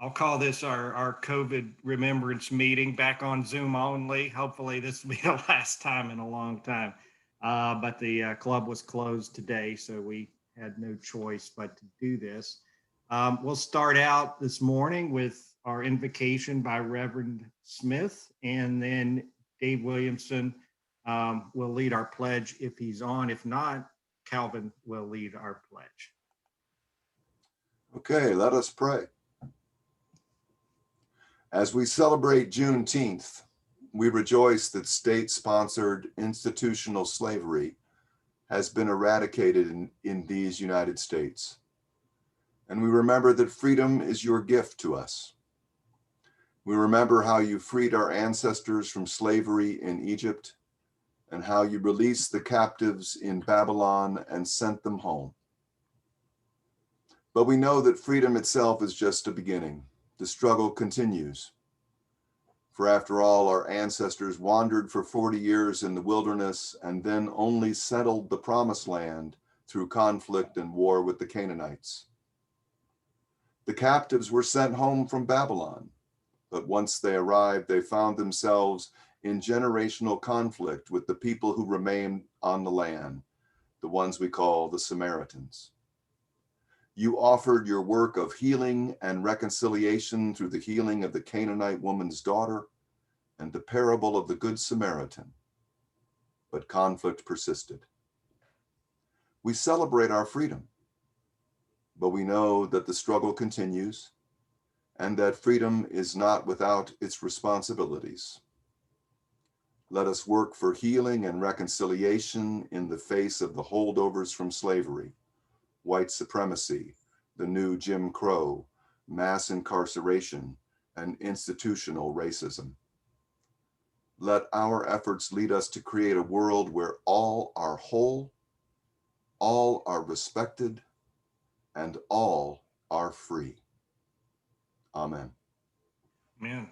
I'll call this our COVID remembrance meeting back on Zoom only. Hopefully this will be the last time in a long time. But the club was closed today, so we had no choice but to do this. We'll start out this morning with our invocation by Reverend Smith, and then Dave Williamson will lead our pledge if he's on. If not, Calvin will lead our pledge. Okay, let us pray. As we celebrate Juneteenth, we rejoice that state-sponsored institutional slavery has been eradicated in these United States. And we remember that freedom is your gift to us. We remember how you freed our ancestors from slavery in Egypt and how you released the captives in Babylon and sent them home. But we know that freedom itself is just a beginning. The struggle continues. For after all, our ancestors wandered for 40 years in the wilderness and then only settled the promised land through conflict and war with the Canaanites. The captives were sent home from Babylon, but once they arrived, they found themselves in generational conflict with the people who remained on the land, the ones we call the Samaritans. You offered your work of healing and reconciliation through the healing of the Canaanite woman's daughter and the parable of the Good Samaritan, but conflict persisted. We celebrate our freedom, but we know that the struggle continues and that freedom is not without its responsibilities. Let us work for healing and reconciliation in the face of the holdovers from slavery, white supremacy, the new Jim Crow, mass incarceration, and institutional racism. Let our efforts lead us to create a world where all are whole, all are respected, and all are free. Amen. Amen.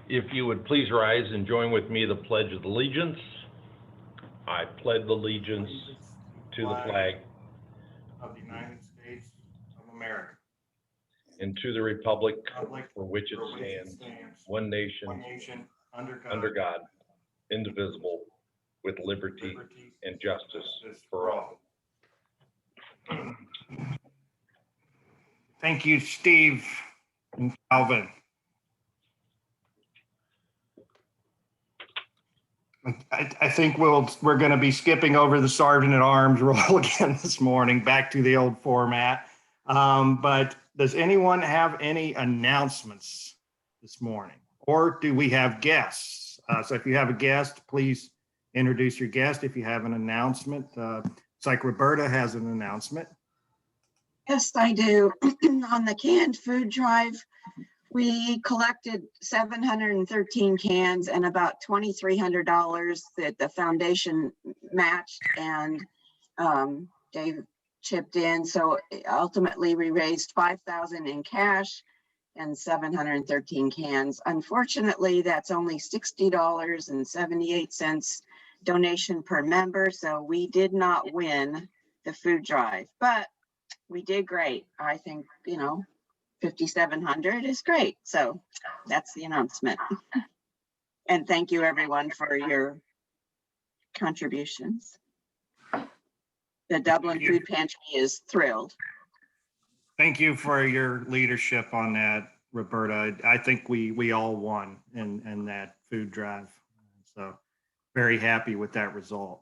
If you would please rise and join with me the Pledge of Allegiance. I pledge allegiance to the flag of the United States of America and to the republic for which it stands, one nation, under God, indivisible, with liberty and justice for all. Thank you, Steve and Calvin. I think we're going to be skipping over the Sergeant at Arms role again this morning, back to the old format. But does anyone have any announcements this morning? Or do we have guests? So if you have a guest, please introduce your guest. If you have an announcement, it's like Roberta has an announcement. Yes, I do. On the canned food drive, we collected 713 cans and about $2,300 that the foundation matched, and Dave chipped in. So ultimately we raised $5,000 in cash and 713 cans. Unfortunately, that's only $60.78 donation per member. So we did not win the food drive, but we did great. I think, 5,700 is great. So that's the announcement. And thank you everyone for your contributions. The Dublin Food Pantry is thrilled. Thank you for your leadership on that, Roberta. I think we all won in that food drive. So very happy with that result.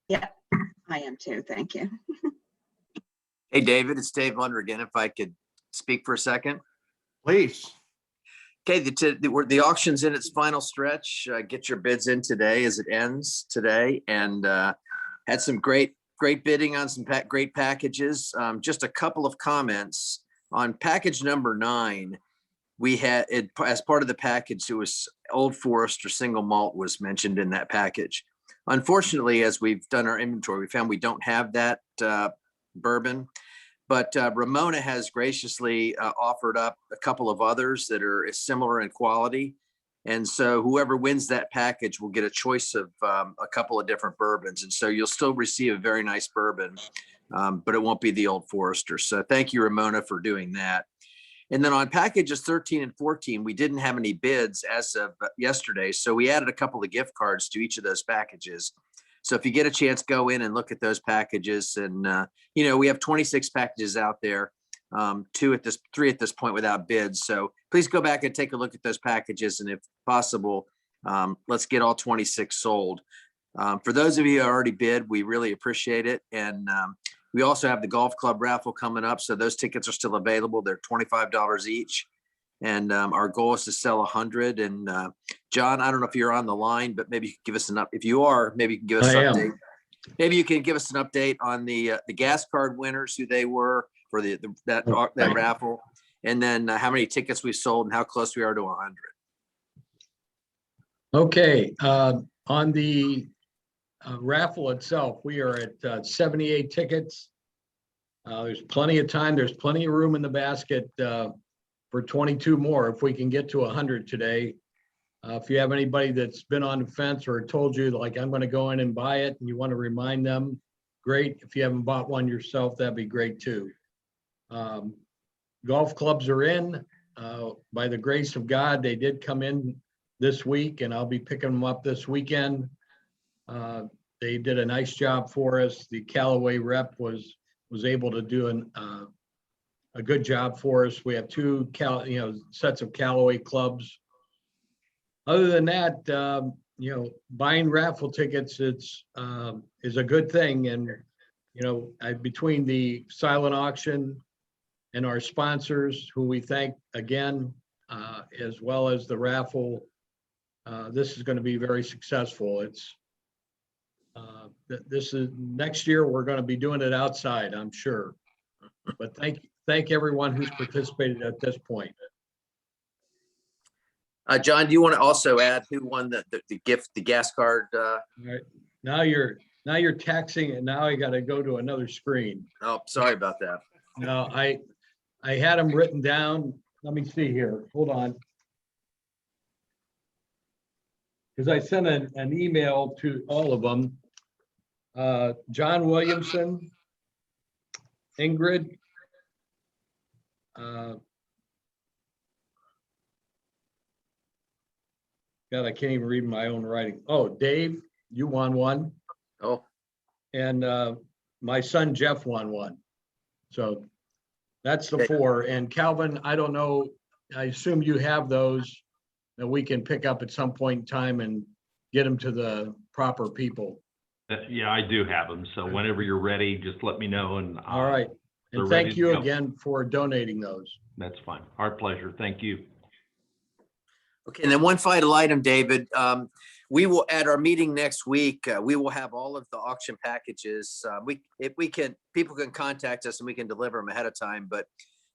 Yeah, I am too. Thank you. Hey, David, it's Dave Lunder again. If I could speak for a second. Please. Okay, the auction's in its final stretch. Get your bids in today as it ends today, and had some great bidding on some great packages. Just a couple of comments on package number 9. We had it as part of the package. It was Old Forester single malt was mentioned in that package. Unfortunately, as we've done our inventory, we found we don't have that bourbon. But Ramona has graciously offered up a couple of others that are similar in quality. And so whoever wins that package will get a choice of a couple of different bourbons. And so you'll still receive a very nice bourbon, but it won't be the Old Forester. So thank you, Ramona, for doing that. And then on packages 13 and 14, we didn't have any bids as of yesterday. So we added a couple of gift cards to each of those packages. So if you get a chance, go in and look at those packages. And, we have 26 packages out there, 3 at this point without bids. So please go back and take a look at those packages. And if possible, let's get all 26 sold. For those of you who already bid, we really appreciate it. And we also have the golf club raffle coming up. So those tickets are still available. They're $25 each. And our goal is to sell 100. And John, I don't know if you're on the line, but maybe you can give us if you are, maybe you can give us an update. Maybe you can give us an update on the gas card winners, who they were for that raffle. And then how many tickets we sold and how close we are to 100. Okay, on the raffle itself, we are at 78 tickets. There's plenty of time. There's plenty of room in the basket for 22 more if we can get to 100 today. If you have anybody that's been on the fence or told you like, I'm going to go in and buy it, and you want to remind them, great. If you haven't bought one yourself, that'd be great too. Golf clubs are in. By the grace of God, they did come in this week, and I'll be picking them up this weekend. They did a nice job for us. The Callaway rep was able to do a good job for us. We have 2 sets of Callaway clubs. Other than that, buying raffle tickets, is a good thing. And, between the silent auction and our sponsors, who we thank again, as well as the raffle, this is going to be very successful. This is next year, we're going to be doing it outside, I'm sure. But thank everyone who's participated at this point. John, do you want to also add who won the gift, the gas card? All right. Now you're taxing, and now I got to go to another screen. Oh, sorry about that. No, I had them written down. Let me see here. Hold on. Because I sent an email to all of them. John Williamson, Ingrid, God, I can't even read my own writing. Oh, Dave, you won one. Oh, And my son Jeff won one. So that's the Okay. 4. And Calvin, I don't know, I assume you have those that we can pick up at some point in time and get them to the proper people. Yeah, I do have them. So whenever you're ready, just let me know and. All right. they're And ready thank to you go. again for donating those. That's fine. Our pleasure. Thank you. okay. And then one final item, David. We will, at our meeting next week, we will have all of the auction packages. People can contact us and we can deliver them ahead of time, but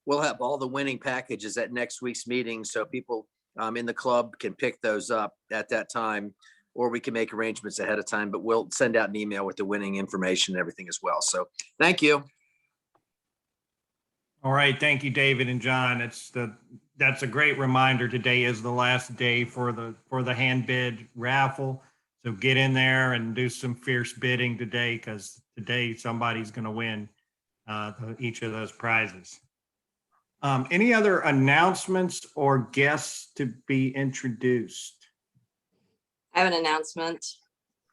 we'll have all the winning packages at next week's meeting. So people in the club can pick those up at that time, or we can make arrangements ahead of time, but we'll send out an email with the winning information and everything as well. So thank you. All right, thank you, David and John. That's a great reminder. Today is the last day for the hand bid raffle. So get in there and do some fierce bidding today, because today somebody's going to win each of those prizes. Any other announcements or guests to be introduced? I have an announcement.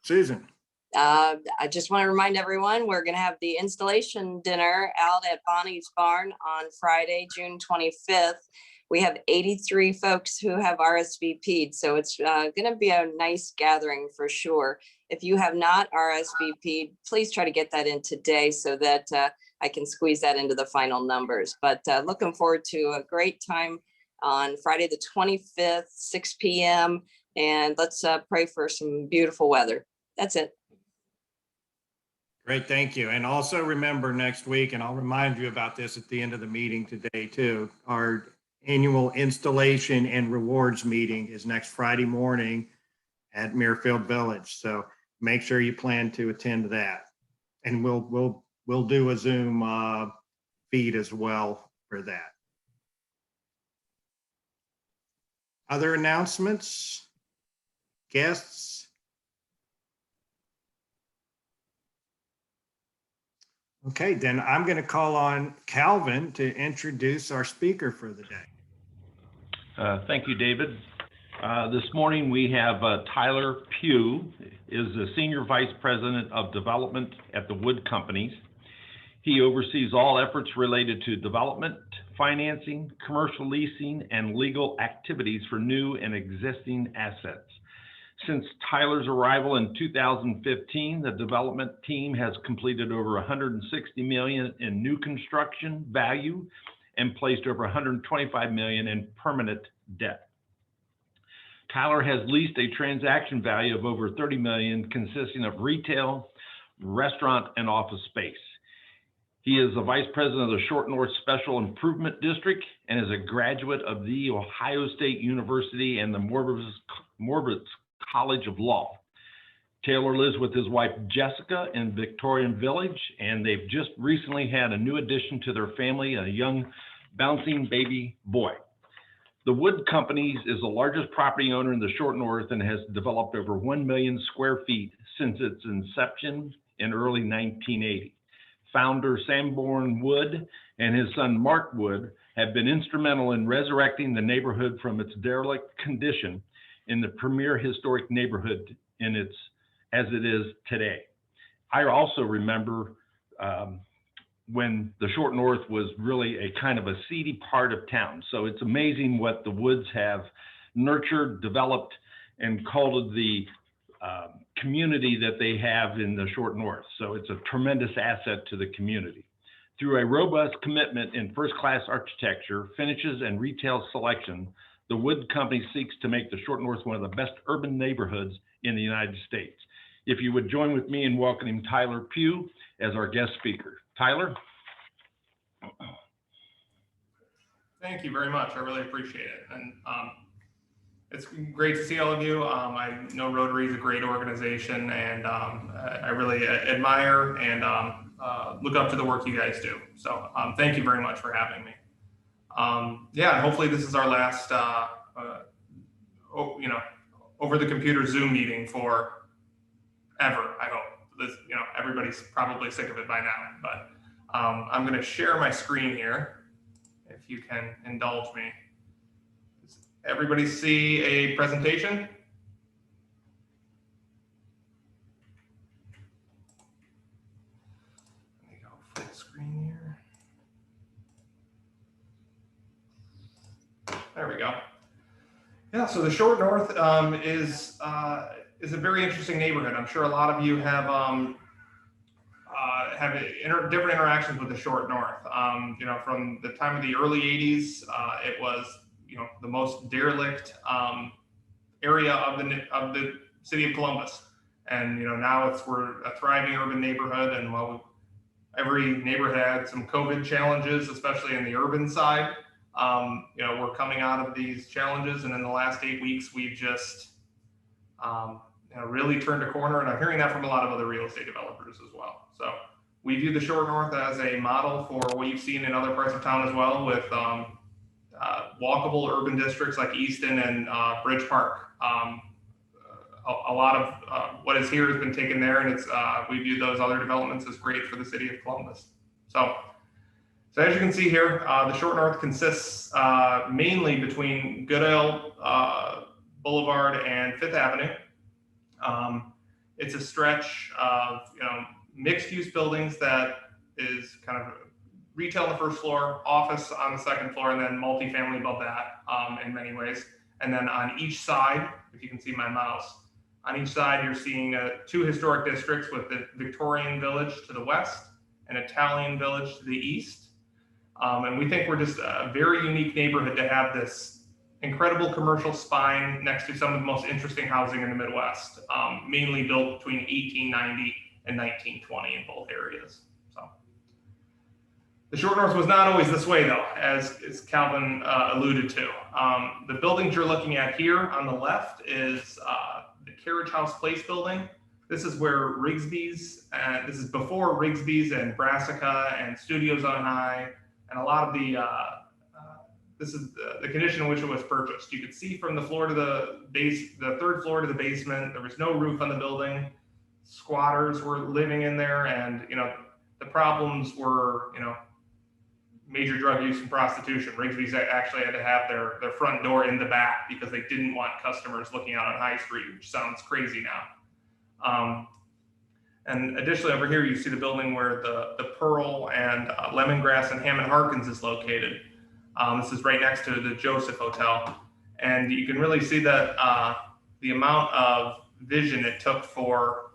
Susan. I just want to remind everyone, we're going to have the installation dinner out at Bonnie's Barn on Friday, June 25th. We have 83 folks who have RSVP'd, so it's going to be a nice gathering for sure. If you have not RSVP'd, please try to get that in today so that I can squeeze that into the final numbers. But looking forward to a great time on Friday the 25th, 6 p.m. And let's pray for some beautiful weather. That's it. Great, thank you. And also remember next week, and I'll remind you about this at the end of the meeting today too, our annual installation and rewards meeting is next Friday morning at Muirfield Village. So make sure you plan to attend that. And we'll do a Zoom feed as well for that. Other announcements? Guests? Okay, then I'm going to call on Calvin to introduce our speaker for the day. Thank you, David. This morning we have Tyler Pugh, is the Senior Vice President of Development at the Wood Companies. He oversees all efforts related to development, financing, commercial leasing, and legal activities for new and existing assets. Since Tyler's arrival in 2015, the development team has completed over $160 million in new construction value and placed over $125 million in permanent debt. Tyler has leased a transaction value of over $30 million, consisting of retail, restaurant, and office space. He is the Vice President of the Short North Special Improvement District and is a graduate of The Ohio State University and the Morbitz College of Law. Taylor lives with his wife Jessica in Victorian Village, and they've just recently had a new addition to their family, a young bouncing baby boy. The Wood Companies is the largest property owner in the Short North and has developed over 1 million square feet since its inception in early 1980. Founder Sanborn Wood and his son Mark Wood have been instrumental in resurrecting the neighborhood from its derelict condition in the premier historic neighborhood as it is today. I also remember when the Short North was really a kind of a seedy part of town. So it's amazing what the Woods have nurtured, developed, and called the community that they have in the Short North. So it's a tremendous asset to the community. Through a robust commitment in first-class architecture, finishes, and retail selection, the Wood Company seeks to make the Short North one of the best urban neighborhoods in the United States. If you would join with me in welcoming Tyler Pugh as our guest speaker. Tyler? Thank you very much. I really appreciate it. And it's great to see all of you. I know Rotary is a great organization, and I really admire and look up to the work you guys do. So thank you very much for having me. Yeah, hopefully this is our last, over the computer Zoom meeting for ever. I hope this, everybody's probably sick of it by now, but I'm going to share my screen here. If you can indulge me. Does everybody see a presentation? Let me go full screen here. There we go. Yeah, so the Short North is a very interesting neighborhood. I'm sure a lot of you have different interactions with the Short North. From the time of the early 80s, it was the most derelict area of the city of Columbus, and now we're a thriving urban neighborhood. And while every neighborhood had some COVID challenges, especially in the urban side, we're coming out of these challenges, and in the last 8 weeks, we've just really turned a corner. And I'm hearing that from a lot of other real estate developers as well. So we view the Short North as a model for what you've seen in other parts of town as well, with walkable urban districts like Easton and Bridge Park. A lot of what is here has been taken there, and we view those other developments as great for the city of Columbus. So as you can see here, the Short North consists mainly between Goodale Boulevard and Fifth Avenue. It's a stretch of mixed-use buildings that is kind of retail on the first floor, office on the second floor, and then multifamily above that in many ways. And then on each side, if you can see my mouse, on each side you're seeing 2 historic districts with the Victorian Village to the west and Italian Village to the east. And we think we're just a very unique neighborhood to have this incredible commercial spine next to some of the most interesting housing in the Midwest, mainly built between 1890 and 1920 in both areas. So the Short North was not always this way, though, as Calvin alluded to. The buildings you're looking at here on the left is the Carriage House Place building. This is where Rigsby's, this is before Rigsby's and Brassica and Studios on High, and a lot of the this is the condition in which it was purchased. You could see from the floor to the base, the third floor to the basement, there was no roof on the building. Squatters were living in there, and the problems were major drug use and prostitution. Rigsby's actually had to have their front door in the back because they didn't want customers looking out on High Street, which sounds crazy now. And additionally, over here, you see the building where the Pearl and Lemongrass and Hammond Harkins is located. This is right next to the Joseph Hotel. And you can really see that the amount of vision it took for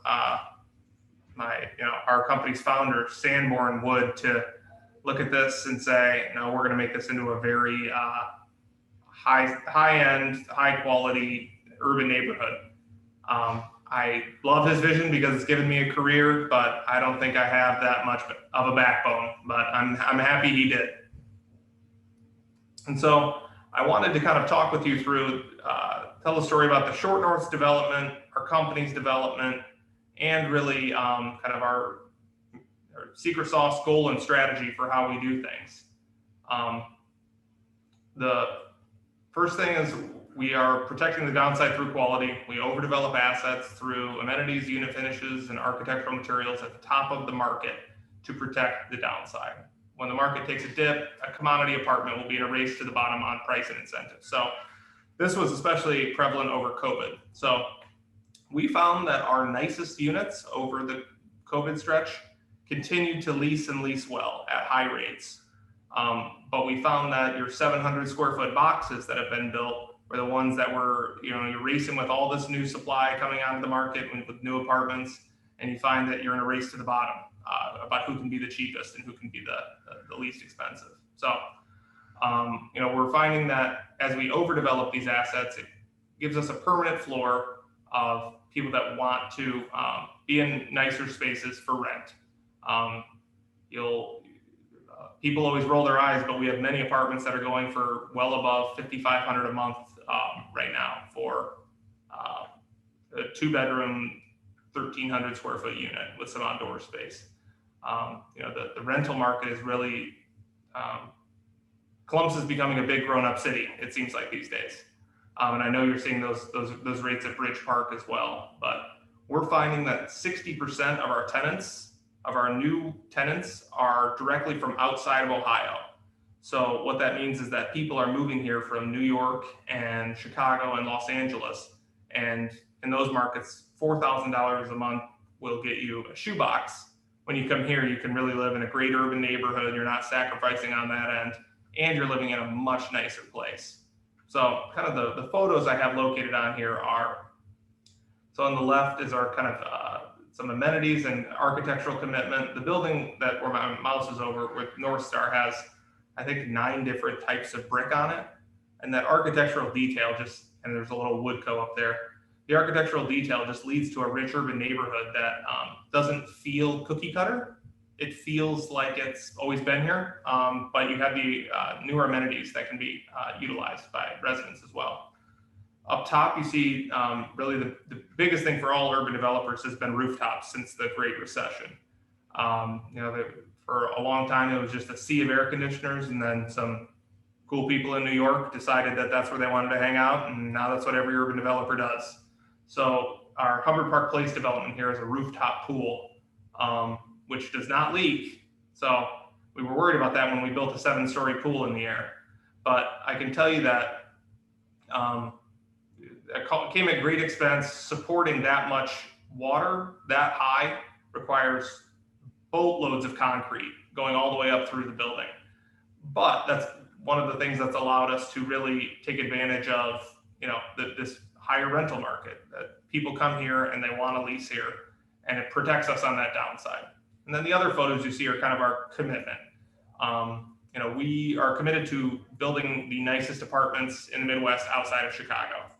our company's founder, Sanborn Wood, to look at this and say, no, we're going to make this into a very high-end, high-quality urban neighborhood. I love his vision because it's given me a career, but I don't think I have that much of a backbone, but I'm happy he did. And so I wanted to kind of talk with you through, tell a story about the Short North's development, our company's development, and really kind of our secret sauce goal and strategy for how we do things. The first thing is we are protecting the downside through quality. We overdevelop assets through amenities, unit finishes, and architectural materials at the top of the market to protect the downside. When the market takes a dip, a commodity apartment will be in a race to the bottom on price and incentives. So this was especially prevalent over COVID. So we found that our nicest units over the COVID stretch continued to lease and lease well at high rates. But we found that your 700 square foot boxes that have been built were the ones that were, you're racing with all this new supply coming onto the market with new apartments, and you find that you're in a race to the bottom about who can be the cheapest and who can be the least expensive. So, we're finding that as we overdevelop these assets, it gives us a permanent floor of people that want to be in nicer spaces for rent. People always roll their eyes, but we have many apartments that are going for well above $5,500 a month right now for a 2-bedroom, 1,300 square foot unit with some outdoor space. The rental market is really, Columbus is becoming a big grown-up city, it seems like these days. And I know you're seeing those rates at Bridge Park as well, but we're finding that 60% of our tenants, of our new tenants, are directly from outside of Ohio. So what that means is that people are moving here from New York and Chicago and Los Angeles. And in those markets, $4,000 a month will get you a shoebox. When you come here, you can really live in a great urban neighborhood. You're not sacrificing on that end, and you're living in a much nicer place. So kind of the photos I have located on here are, so on the left is our kind of some amenities and architectural commitment. The building that where my mouse is over with North Star has, I think, 9 different types of brick on it. And that architectural detail and there's a little Woodco up there. The architectural detail just leads to a rich urban neighborhood that doesn't feel cookie cutter. It feels like it's always been here, but you have the newer amenities that can be utilized by residents as well. Up top, you see really the biggest thing for all urban developers has been rooftops since the Great Recession. For a long time, it was just a sea of air conditioners, and then some cool people in New York decided that that's where they wanted to hang out, and now that's what every urban developer does. So our Hubbard Park Place development here is a rooftop pool, which does not leak. So we were worried about that when we built a 7-story pool in the air. But I can tell you that it came at great expense. Supporting that much water that high requires boatloads of concrete going all the way up through the building. But that's one of the things that's allowed us to really take advantage of, this higher rental market, that people come here and they want to lease here, and it protects us on that downside. And then the other photos you see are kind of our commitment. We are committed to building the nicest apartments in the Midwest outside of Chicago.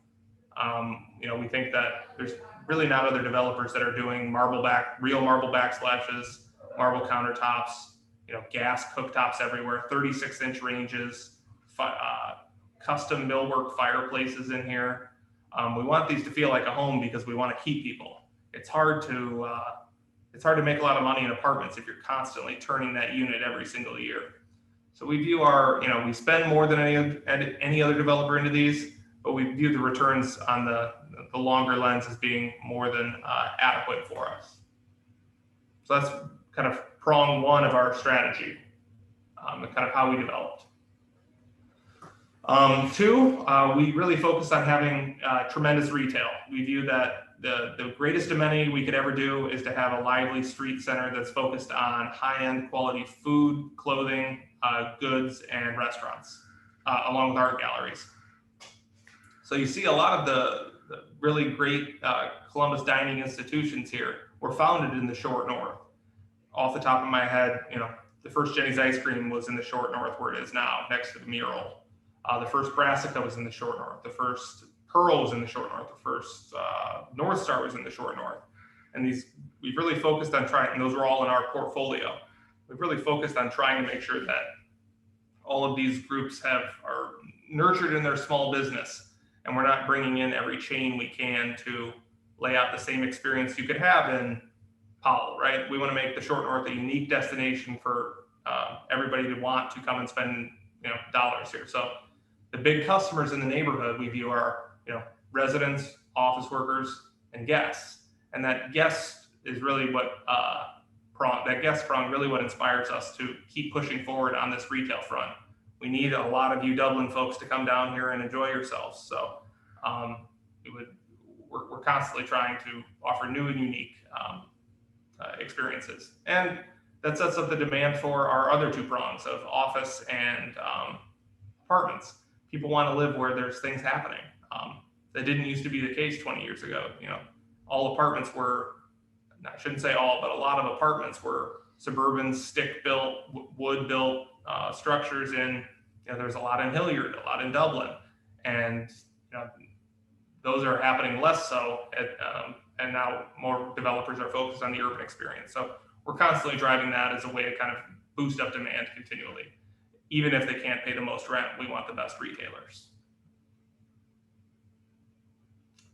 We think that there's really not other developers that are doing real marble backsplashes, marble countertops, gas cooktops everywhere, 36-inch ranges, custom millwork fireplaces in here. We want these to feel like a home because we want to keep people. It's hard to make a lot of money in apartments if you're constantly turning that unit every single year. So we view our, we spend more than any other developer into these, but we view the returns on the longer lens as being more than adequate for us. So that's kind of prong one of our strategy, and kind of how we developed. Two, we really focused on having tremendous retail. We view that the greatest amenity we could ever do is to have a lively street center that's focused on high-end quality food, clothing, goods, and restaurants, along with art galleries. So you see a lot of the really great Columbus dining institutions here were founded in the Short North. Off the top of my head, the first Jenny's Ice Cream was in the Short North, where it is now, next to the Mural. The first Brassica was in the Short North. The first Pearl was in the Short North. The first North Star was in the Short North. And we've really focused on trying, and those are all in our portfolio. We've really focused on trying to make sure that all of these groups are nurtured in their small business, and we're not bringing in every chain we can to lay out the same experience you could have in Powell, right? We want to make the Short North a unique destination for everybody to want to come and spend dollars here. So the big customers in the neighborhood we view are residents, office workers, and guests. And that guest is really what really what inspires us to keep pushing forward on this retail front. We need a lot of you Dublin folks to come down here and enjoy yourselves. So we're constantly trying to offer new and unique experiences. And that sets up the demand for our other two prongs of office and apartments. People want to live where there's things happening. That didn't used to be the case 20 years ago. All apartments were, I shouldn't say all, but a lot of apartments were suburban, stick-built, wood-built structures in, there's a lot in Hilliard, a lot in Dublin. And those are happening less so, and now more developers are focused on the urban experience. So we're constantly driving that as a way to kind of boost up demand continually. Even if they can't pay the most rent, we want the best retailers.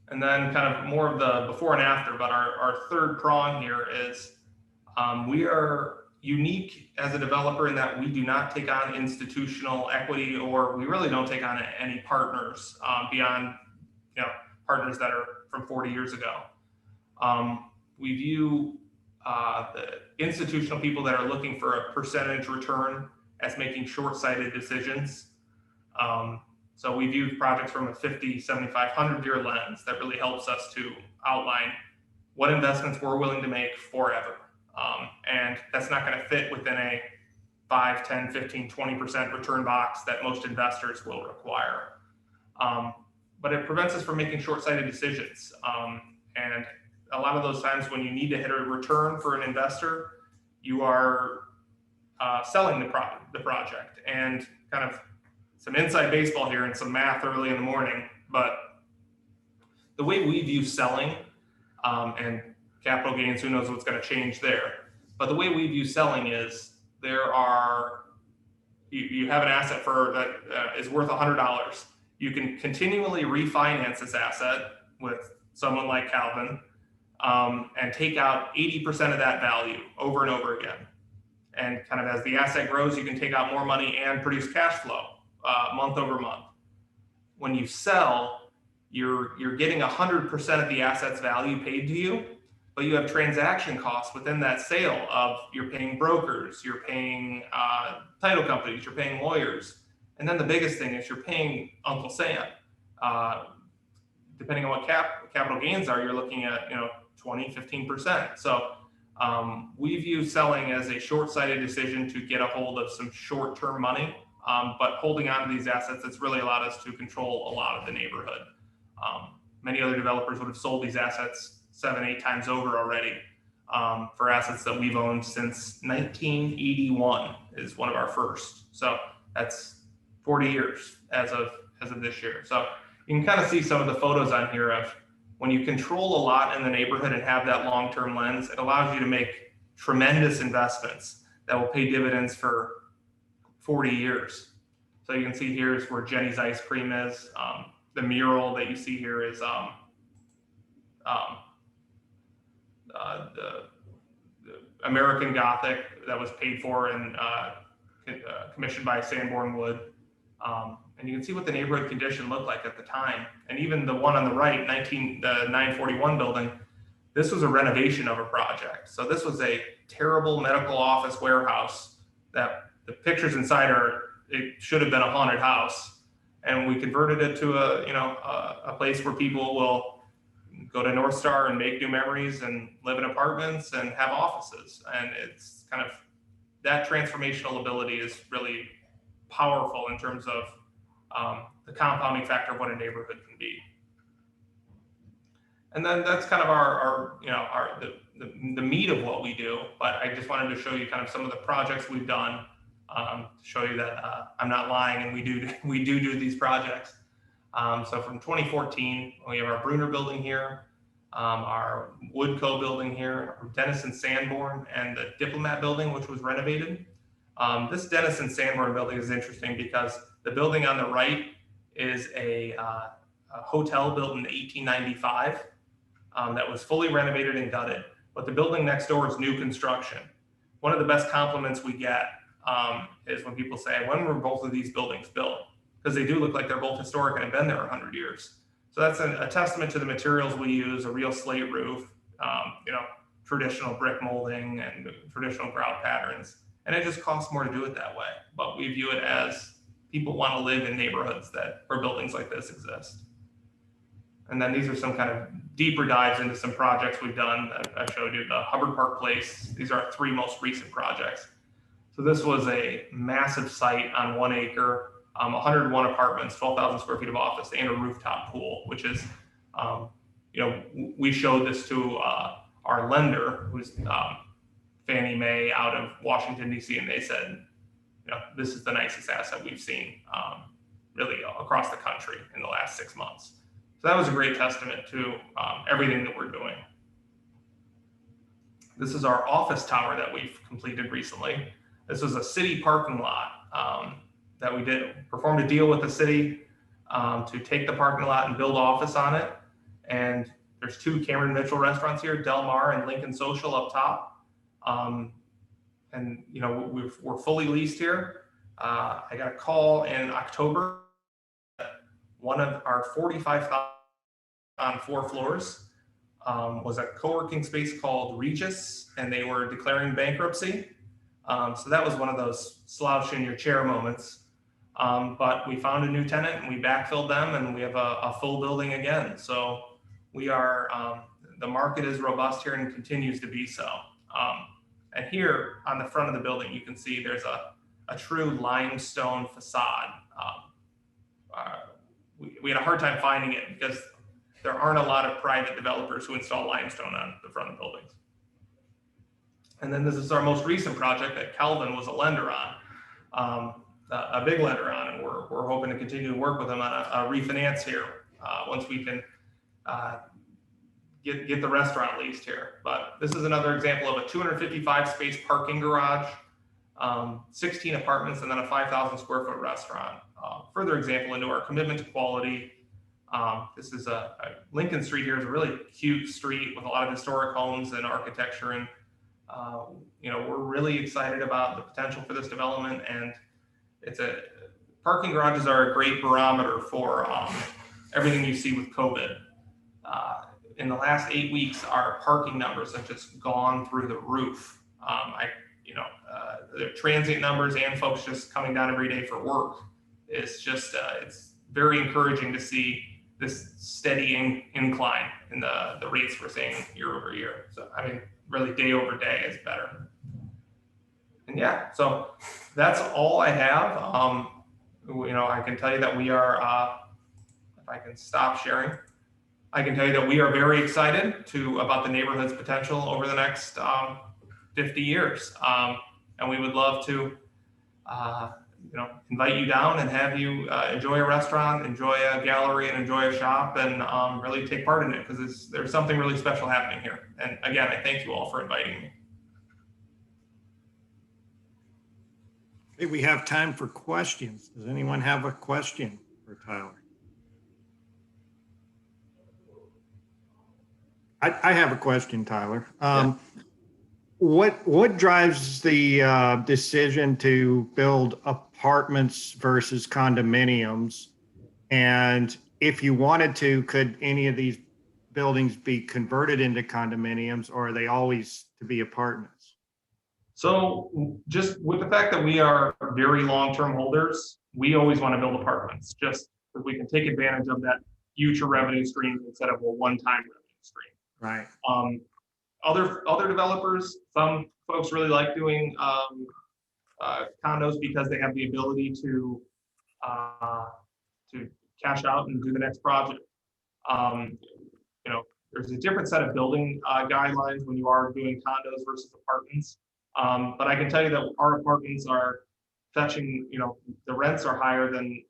And then kind of more of the before and after, but our third prong here is we are unique as a developer in that we do not take on institutional equity, or we really don't take on any partners beyond partners that are from 40 years ago. We view the institutional people that are looking for a percentage return as making short-sighted decisions. So we view projects from a 50, 75, 100-year lens that really helps us to outline what investments we're willing to make forever. And that's not going to fit within a 5, 10, 15, 20% return box that most investors will require. But it prevents us from making short-sighted decisions. And a lot of those times when you need to hit a return for an investor, you are selling the project. And kind of some inside baseball here and some math early in the morning, but the way we view selling, and capital gains, who knows what's going to change there, but the way we view selling is you have an asset that is worth $100. You can continually refinance this asset with someone like Calvin, and take out 80% of that value over and over again. And kind of as the asset grows, you can take out more money and produce cash flow month over month. When you sell, you're getting 100% of the asset's value paid to you, but you have transaction costs within that sale of you're paying brokers, you're paying title companies, you're paying lawyers. And then the biggest thing is you're paying Uncle Sam. Depending on what capital gains are, you're looking at 20, 15%. So we view selling as a short-sighted decision to get a hold of some short-term money, but holding on to these assets, it's really allowed us to control a lot of the neighborhood. Many other developers would have sold these assets 7, 8 times over already, for assets that we've owned since 1981 is one of our first. So that's 40 years as of this year. So you can kind of see some of the photos on here of when you control a lot in the neighborhood and have that long-term lens, it allows you to make tremendous investments that will pay dividends for 40 years. So you can see here is where Jenny's Ice Cream is. The mural that you see here is the American Gothic that was paid for in commissioned by Sanborn Wood. And you can see what the neighborhood condition looked like at the time. And even the one on the right, the 941 building, this was a renovation of a project. So this was a terrible medical office warehouse that the pictures inside it should have been a haunted house. And we converted it to a place where people will go to North Star and make new memories and live in apartments and have offices. And it's kind of, that transformational ability is really powerful in terms of the compounding factor of what a neighborhood can be. And then that's kind of the meat of what we do. But I just wanted to show you kind of some of the projects we've done to show you that I'm not lying, and we do these projects. So from 2014, we have our Bruner building here, our Woodco building here, our Dennison Sanborn, and the Diplomat building, which was renovated. This Dennison Sanborn building is interesting because the building on the right is a hotel built in 1895 that was fully renovated and gutted. But the building next door is new construction. One of the best compliments we get is when people say, when were both of these buildings built? Because they do look like they're both historic and have been there 100 years. So that's a testament to the materials we use, a real slate roof, traditional brick molding and traditional grout patterns. And it just costs more to do it that way. But we view it as people want to live in neighborhoods where buildings like this exist. And then these are some kind of deeper dives into some projects we've done. I showed you the Hubbard Park Place. These are our 3 most recent projects. So this was a massive site on 1 acre, 101 apartments, 12,000 square feet of office, and a rooftop pool, which is, we showed this to our lender, who's Fannie Mae out of Washington, D.C., and they said, this is the nicest asset we've seen really across the country in the last 6 months. So that was a great testament to everything that we're doing. This is our office tower that we've completed recently. This was a city parking lot that we performed a deal with the city to take the parking lot and build office on it. And there's 2 Cameron Mitchell restaurants here, Del Mar and Lincoln Social up top. And we're fully leased here. I got a call in October. One of our 45,000 on 4 floors was a co-working space called Regis, and they were declaring bankruptcy. So that was one of those slouch in your chair moments. But we found a new tenant and we backfilled them, and we have a full building again. So we are, the market is robust here and continues to be so. And here on the front of the building, you can see there's a true limestone facade. We had a hard time finding it because there aren't a lot of private developers who install limestone on the front of buildings. And then this is our most recent project that Calvin was a lender on, a big lender on, and we're hoping to continue to work with them on a refinance here once we can get the restaurant leased here. But this is another example of a 255 space parking garage, 16 apartments, and then a 5,000 square foot restaurant. Further example into our commitment to quality. This is Lincoln Street here is a really cute street with a lot of historic homes and architecture. And, we're really excited about the potential for this development. And parking garages are a great barometer for everything you see with COVID. In the last 8 weeks, our parking numbers have just gone through the roof. The transient numbers and folks just coming down every day for work. It's just, it's very encouraging to see this steady incline in the rates we're seeing year over year. So, really day over day is better. And yeah, so that's all I have. I can tell you that we are, if I can stop sharing, I can tell you that we are very excited about the neighborhood's potential over the next 50 years. And we would love to, invite you down and have you enjoy a restaurant, enjoy a gallery, and enjoy a shop, and really take part in it, because there's something really special happening here. And again, I thank you all for inviting me. Hey, we have time for questions. Does anyone have a question for Tyler? I have a question, Tyler. What drives the decision to build apartments versus condominiums? And if you wanted to, could any of these buildings be converted into condominiums, or are they always to be apartments? So just with the fact that we are very long-term holders, we always want to build apartments, just because we can take advantage of that future revenue stream instead of a one-time revenue stream. Right. Other developers, some folks really like doing condos because they have the ability to cash out and do the next project. You know, there's a different set of building guidelines when you are doing condos versus apartments. But I can tell you that our apartments are fetching, you know, the rents are higher than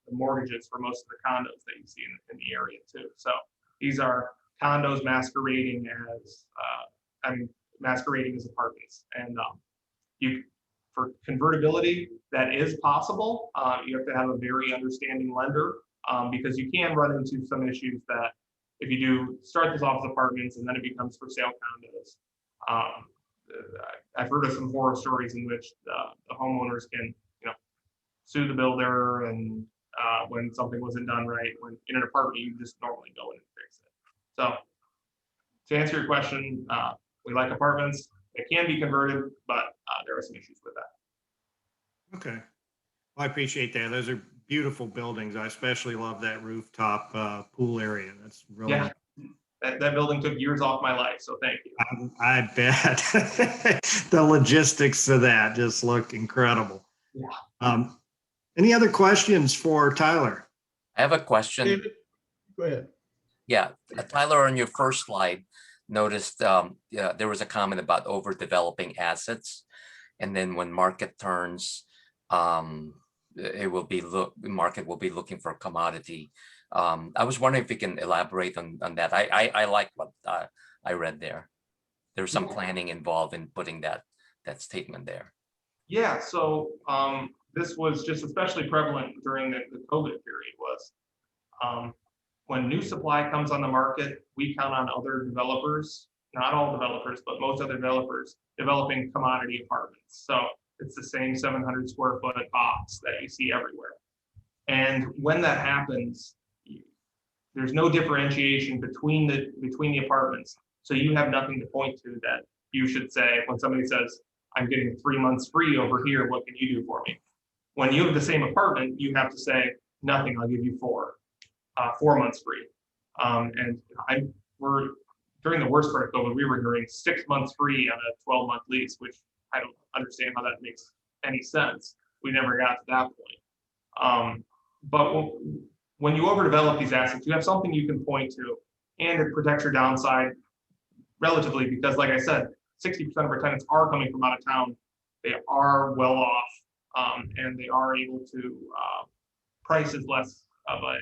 the mortgages for most of the condos that you see in the area too. So these are condos masquerading as, masquerading as apartments. And for convertibility, that is possible. You have to have a very understanding lender because you can run into some issues that if you do start this off as apartments and then it becomes for sale condos. I've heard of some horror stories in which the homeowners can, you know, sue the builder and when something wasn't done right. When in an apartment, you just normally go in and fix it. So to answer your question, we like apartments. They can be converted, but there are some issues with that. Okay. Well, I appreciate that. Those are beautiful buildings. I especially love that rooftop pool area. That's really Yeah. That building took years off my life, so thank you. I bet. The logistics of that just look incredible. Yeah. Any other questions for Tyler? I have a question. David, go ahead. Yeah, Tyler, on your first slide, noticed there was a comment about overdeveloping assets. And then when market turns, the market will be looking for a commodity. I was wondering if you can elaborate on that. I like what I read there. There's some planning involved in putting that statement there. Yeah, so this was just especially prevalent during the COVID period was when new supply comes on the market, we count on other developers, not all developers, but most other developers developing commodity apartments. So it's the same 700 square foot box that you see everywhere. And when that happens, there's no differentiation between the apartments. So you have nothing to point to that you should say when somebody says, I'm getting 3 months free over here, what can you do for me? When you have the same apartment, you have to say, nothing, I'll give you 4 months free. And we're during the worst part of COVID, we were hearing 6 months free on a 12-month lease, which I don't understand how that makes any sense. We never got to that point. But when you overdevelop these assets, you have something you can point to, and it protects your downside relatively, because like I said, 60% of our tenants are coming from out of town. They are well off, and they are able to price is less of a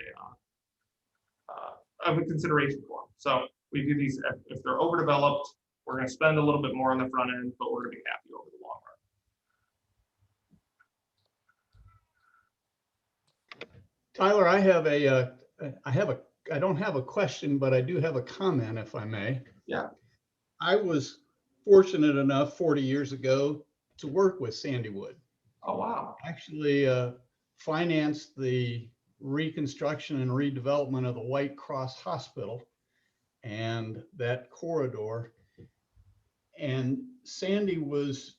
consideration for them. So we do these, if they're overdeveloped, we're going to spend a little bit more on the front end, but we're going to be happy over the long run. Tyler, I don't have a question, but I do have a comment, if I may. Yeah. I was fortunate enough 40 years ago to work with Sandy Wood. Oh, wow. Actually financed the reconstruction and redevelopment of the White Cross Hospital and that corridor. And Sandy was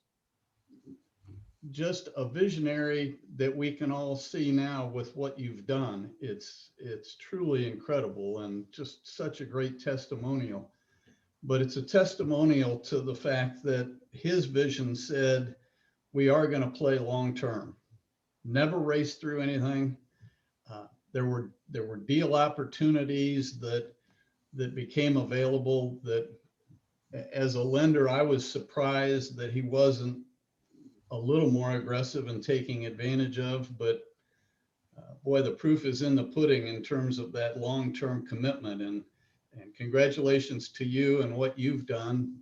just a visionary that we can all see now with what you've done. It's truly incredible and just such a great testimonial. But it's a testimonial to the fact that his vision said, we are going to play long-term, never race through anything. There were deal opportunities that became available that as a lender, I was surprised that he wasn't a little more aggressive in taking advantage of, but boy, the proof is in the pudding in terms of that long-term commitment, and congratulations to you and what you've done.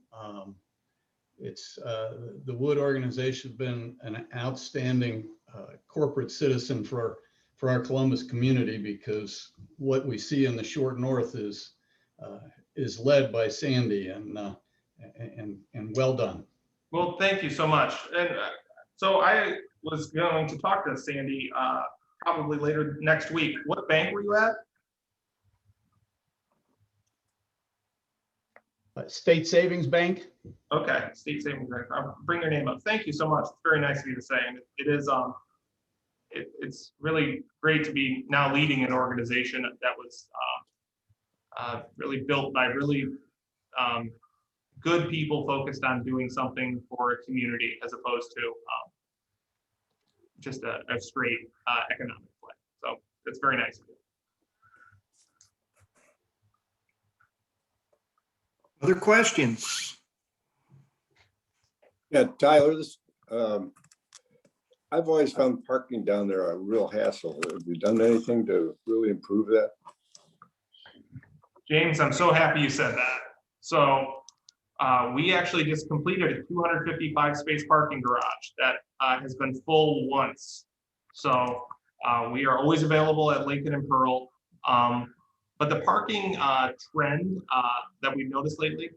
It's the Wood organization has been an outstanding corporate citizen for our Columbus community, because what we see in the short north is led by Sandy, and and well done. Well, thank you so much. And so I was going to talk to Sandy probably later next week. What bank were you at? State Savings Bank. Okay, State Savings Bank. I'll bring your name up. Thank you so much. It's very nice of you to say. And it is it's really great to be now leading an organization that was really built by really good people focused on doing something for a community as opposed to just a straight economic play. So it's very nice of you. Other questions? Yeah, Tyler, I've always found parking down there a real hassle. Have you done anything to really improve that? James, I'm so happy you said that. So we actually just completed a 255 space parking garage that has been full once. So we are always available at Lincoln and Pearl. But the parking trend that we've noticed lately,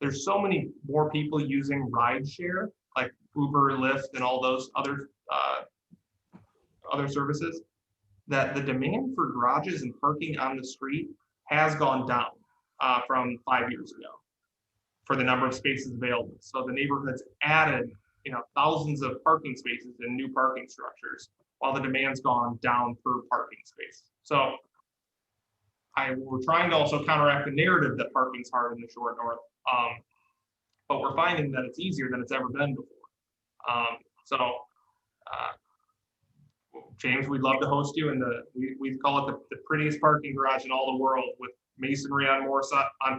there's so many more people using rideshare, like Uber, Lyft, and all those other services, that the demand for garages and parking on the street has gone down from 5 years ago for the number of spaces available. So the neighborhood's added, thousands of parking spaces and new parking structures, while the demand's gone down per parking space. So we're trying to also counteract the narrative that parking's hard in the short north, but we're finding that it's easier than it's ever been before. James, we'd love to host you, and we call it the prettiest parking garage in all the world, with masonry on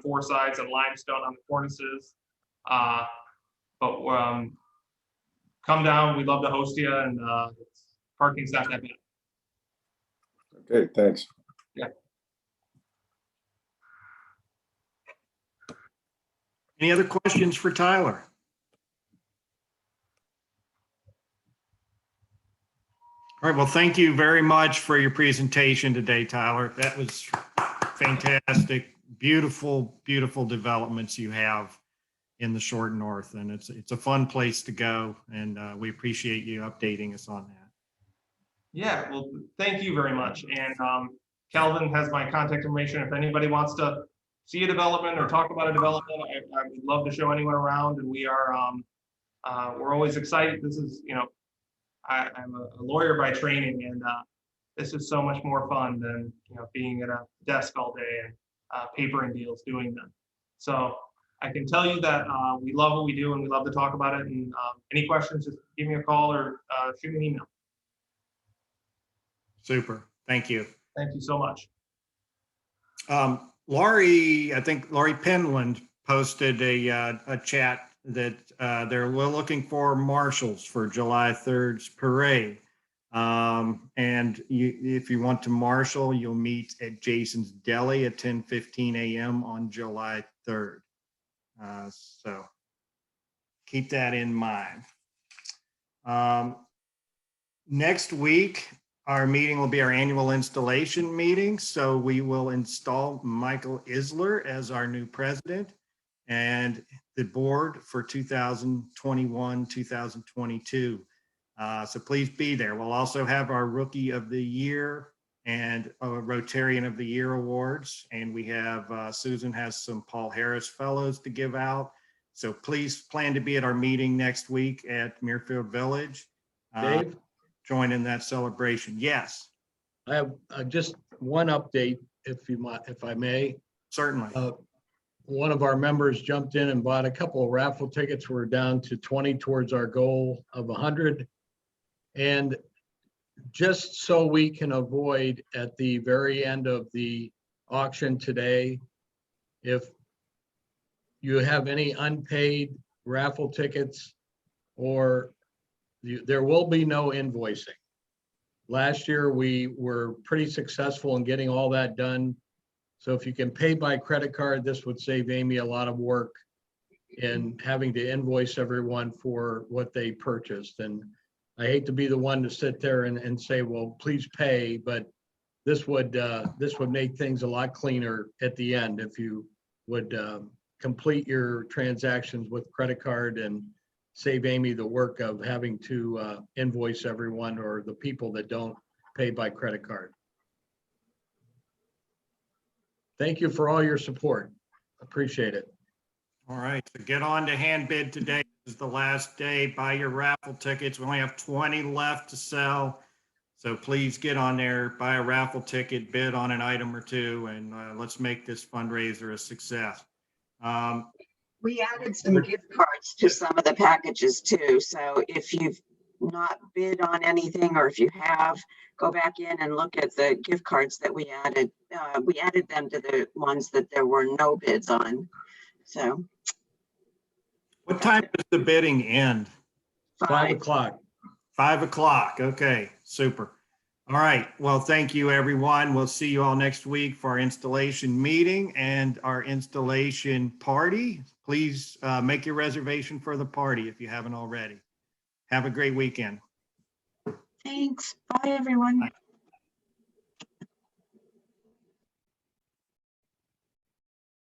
four sides and limestone on the cornices. Come down, we'd love to host you, and parking's not that bad. Okay, thanks. Yeah. Any other questions for Tyler? All right, well, thank you very much for your presentation today, Tyler. That was fantastic. Beautiful, beautiful developments you have in the short north, and it's a fun place to go, and we appreciate you updating us on that. Yeah, well, thank you very much. And Calvin has my contact information. If anybody wants to see a development or talk about a development, I would love to show anyone around. And we are, we're always excited. This is, I'm a lawyer by training, and this is so much more fun than being at a desk all day and papering deals doing them. So I can tell you that we love what we do, and we love to talk about it. And any questions, just give me a call or shoot me an email. Super. Thank you. Thank you so much. Laurie, I think Laurie Penland posted a chat that we're looking for marshals for July 3rd's parade. And if you want to marshal, you'll meet at Jason's Deli at 10:15 a.m. on July 3rd. So keep that in mind. Next week, our meeting will be our annual installation meeting. So we will install Michael Isler as our new president and the board for 2021, 2022. So please be there. We'll also have our Rookie of the Year and Rotarian of the Year awards. And we have, Susan has some Paul Harris Fellows to give out. So please plan to be at our meeting next week at Muirfield Village. Dave? Join in that celebration. Yes, I have just one update, if I may. certainly. One of our members jumped in and bought a couple of raffle tickets. We're down to 20 towards our goal of 100. And just so we can avoid at the very end of the auction today, if you have any unpaid raffle tickets, or there will be no invoicing. Last year, we were pretty successful in getting all that done. So if you can pay by credit card, this would save Amy a lot of work in having to invoice everyone for what they purchased. And I hate to be the one to sit there and say, well, please pay, but this would make things a lot cleaner at the end if you would complete your transactions with credit card and save Amy the work of having to invoice everyone or the people that don't pay by credit card. Thank you for all your support. Appreciate it. All right, so get on to hand bid today. This is the last day. Buy your raffle tickets. We only have 20 left to sell. So please get on there, buy a raffle ticket, bid on an item or two, and let's make this fundraiser a success. We added some gift cards to some of the packages too. So if you've not bid on anything, or if you have, go back in and look at the gift cards that we added. We added them to the ones that there were no bids on. So What time does the bidding end? 5 o'clock. 5 o'clock. Okay, super. All right. Well, thank you, everyone. We'll see you all next week for our installation meeting and our installation party. Please make your reservation for the party if you haven't already. Have a great weekend. Thanks. Bye, everyone. Bye.